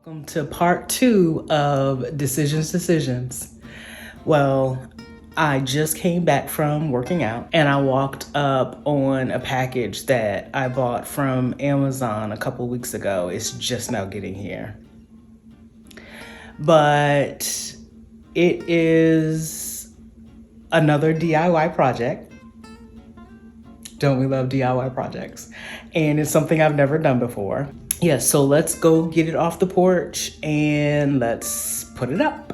Welcome to part 2 of Decisions. Well, I just came back from working out and I walked up on a package that I bought from Amazon a couple weeks ago. It's just now getting here. But it is another DIY project. Don't we love DIY projects? And it's something I've never done before. Yes, so let's go get it off the porch and let's put it up.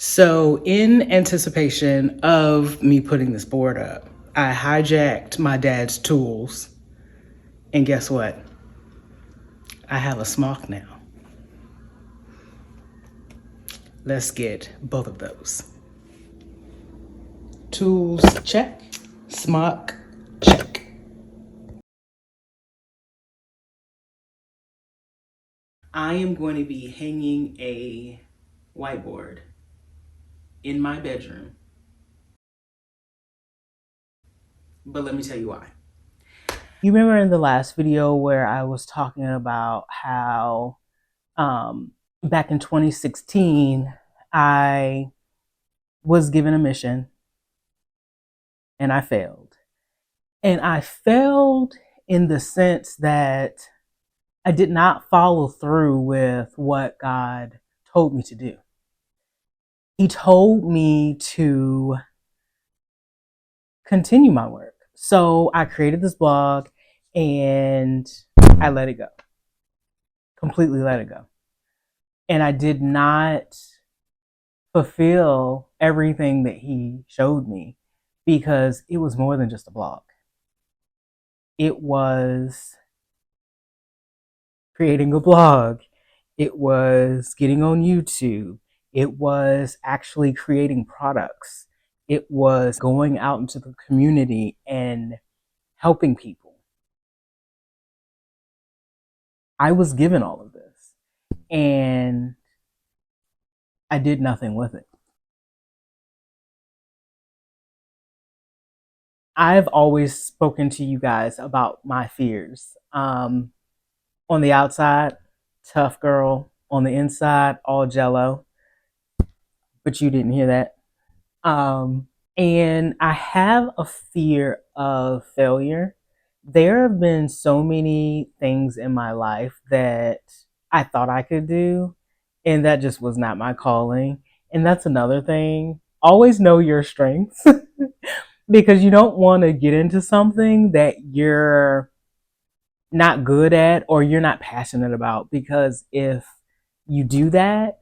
So, in anticipation of me putting this board up, I hijacked my dad's tools. And guess what? I have a smock now. Let's get both of those. Tools, check. Smock, check. I am going to be hanging a whiteboard in my bedroom. But let me tell you why. You remember in the last video where I was talking about how back in 2016, I was given a mission and I failed. And I failed in the sense that I did not follow through with what God told me to do. He told me to continue my work. So I created this blog and I let it go. Completely let it go. And I did not fulfill everything that he showed me because it was more than just a blog. It was creating a blog. It was getting on YouTube. It was actually creating products. It was going out into the community and helping people. I was given all of this and I did nothing with it. I've always spoken to you guys about my fears. On the outside, tough girl. On the inside, all jello. But you didn't hear that. And I have a fear of failure. There have been so many things in my life that I thought I could do, and that just was not my calling. And that's another thing. Always know your strengths because you don't want to get into something that you're not good at or you're not passionate about. Because if you do that,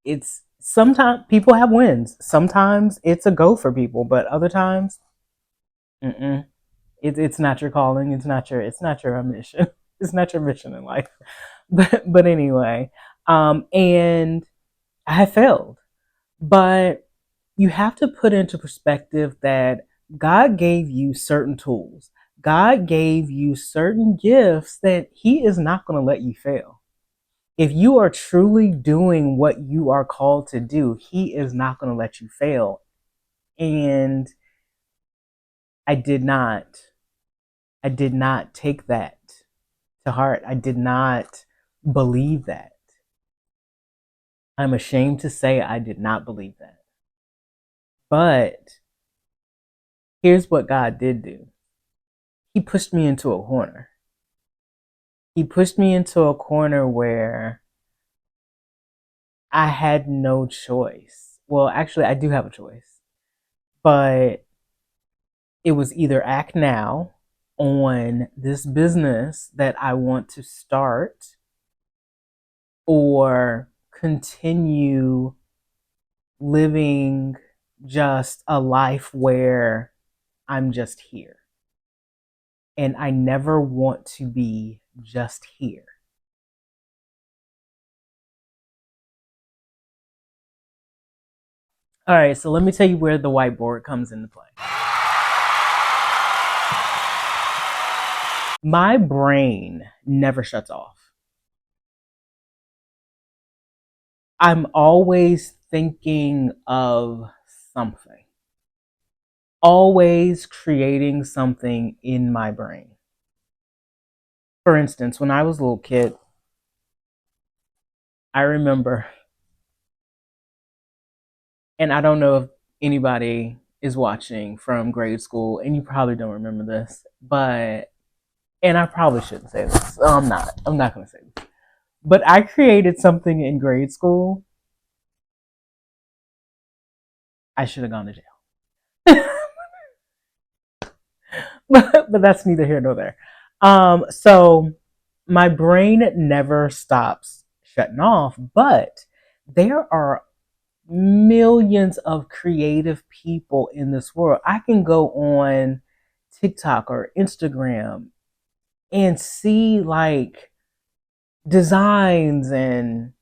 it's sometimes people have wins. Sometimes it's a go for people, but other times, it's not your calling. It's not your mission. It's not your mission in life. But anyway, and I have failed. But you have to put into perspective that God gave you certain tools. God gave you certain gifts that He is not going to let you fail. If you are truly doing what you are called to do, He is not going to let you fail. And I did not take that to heart. I did not believe that. I'm ashamed to say I did not believe that. But here's what God did do. He pushed me into a corner. He pushed me into a corner where I had no choice. Well, actually, I do have a choice. But it was either act now on this business that I want to start or continue living just a life where I'm just here. And I never want to be just here. All right, so let me tell you where the whiteboard comes into play. My brain never shuts off. I'm always thinking of something, always creating something in my brain. For instance, when I was a little kid, I remember, and I don't know if anybody is watching from grade school, and you probably don't remember this, but, and I probably shouldn't say this. So I'm not. I'm not going to say this. But I created something in grade school. I should have gone to jail. But that's neither here nor there. So my brain never stops shutting off, but there are millions of creative people in this world. I can go on TikTok or Instagram and see like designs and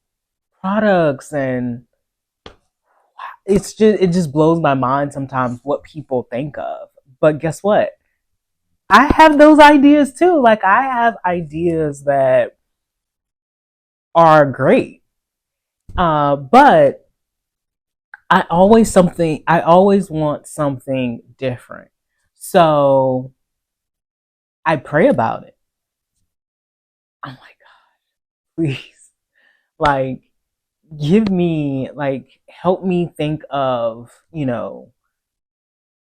products, and it just blows my mind sometimes what people think of. But guess what? I have those ideas too. Like I have ideas that are great. But I always want something different. So I pray about it. I'm like, please, like, help me think of,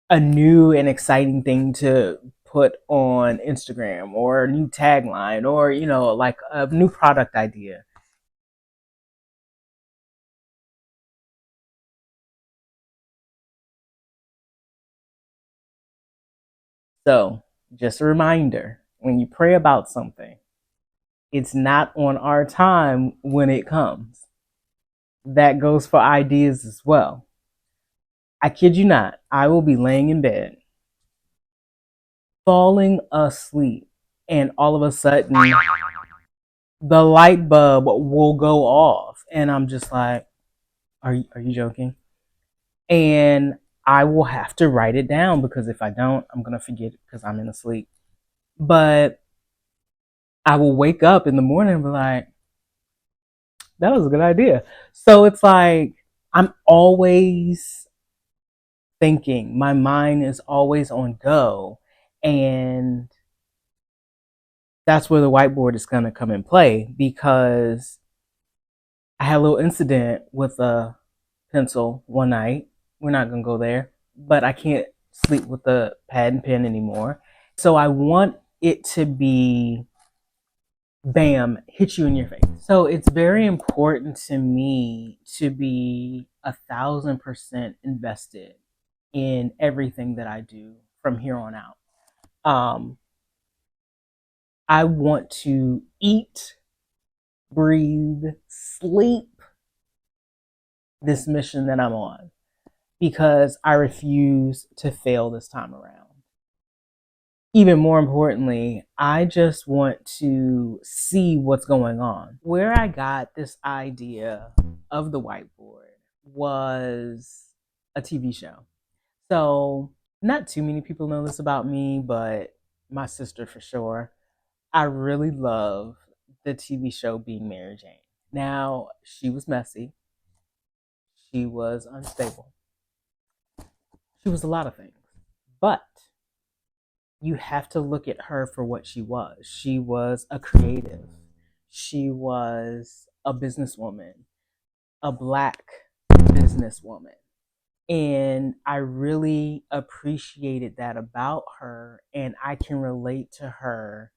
a new and exciting thing to put on Instagram, or a new tagline, or, like a new product idea. So just a reminder, when you pray about something, it's not on our time when it comes. That goes for ideas as well. I kid you not, I will be laying in bed, falling asleep, and all of a sudden the light bulb will go off. And I'm just like, are you joking? And I will have to write it down, because if I don't, I'm going to forget it because I'm in a sleep. But I will wake up in the morning and be like, that was a good idea. So it's like I'm always thinking, my mind is always on go. And that's where the whiteboard is going to come in play, because I had a little incident with a pencil one night. We're not going to go there, but I can't sleep with the pad and pen anymore. So I want it to be bam, hit you in your face. So it's very important to me to be 1,000% invested in everything that I do from here on out. Um, I want to eat, breathe, sleep this mission that I'm on, because I refuse to fail this time around. Even more importantly, I just want to see what's going on. Where I got this idea of the whiteboard was a TV show. So, not too many people know this about me, but my sister for sure. I really love the TV show Being Mary Jane. Now, she was messy, she was unstable, she was a lot of things. But you have to look at her for what she was. She was a creative. She was a businesswoman, a black businesswoman. And I really appreciated that about her. And I can relate to her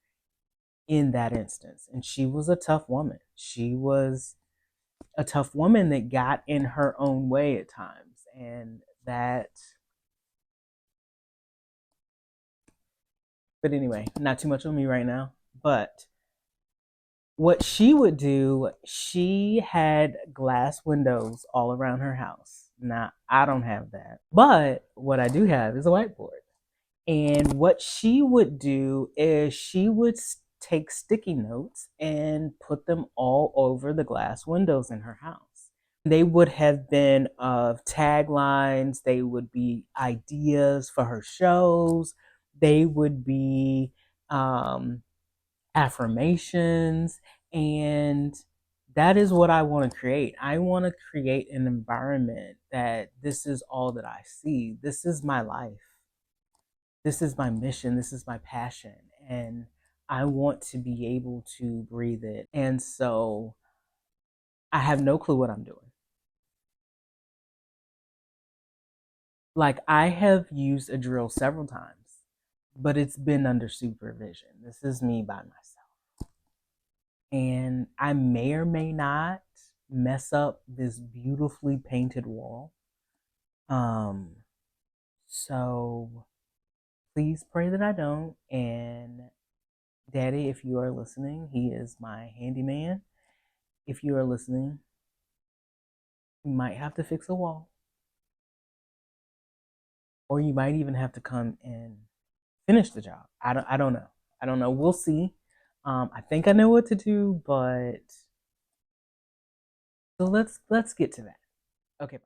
in that instance. And she was a tough woman. She was a tough woman that got in her own way at times. And that, but anyway, not too much on me right now. But What she would do, she had glass windows all around her house. Now, I don't have that. But what I do have is a whiteboard. And what she would do is she would take sticky notes and put them all over the glass windows in her house. They would have been of taglines, they would be ideas for her shows, they would be affirmations, and that is what I want to create. I want to create an environment that this is all that I see. This is my life. This is my mission. This is my passion. And I want to be able to breathe it. And so I have no clue what I'm doing. Like, I have used a drill several times, but it's been under supervision. This is me by myself. And I may or may not mess up this beautifully painted wall. Um, so please pray that I don't. And Daddy, if you are listening, he is my handyman. If you are listening, you might have to fix a wall, or you might even have to come and finish the job. I don't know. I don't know. We'll see. I think I know what to do, but so let's get to that. Okay.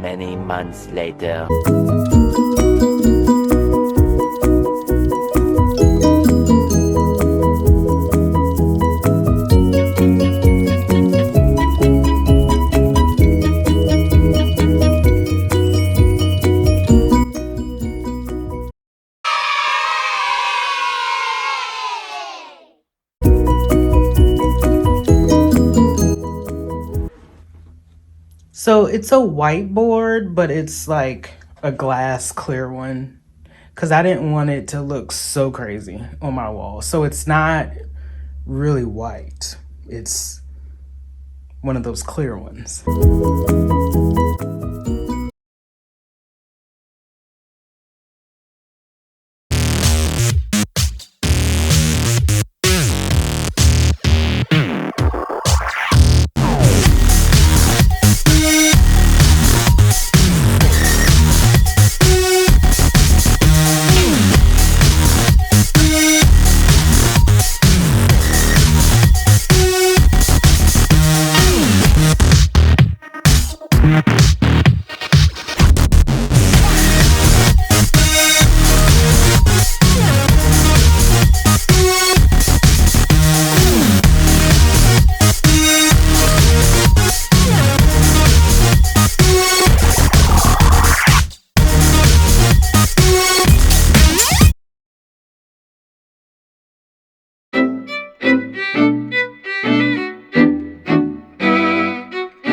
Many months later. So it's a whiteboard, but it's like a glass clear one because I didn't want it to look so crazy on my wall. So it's not really white. It's one of those clear ones.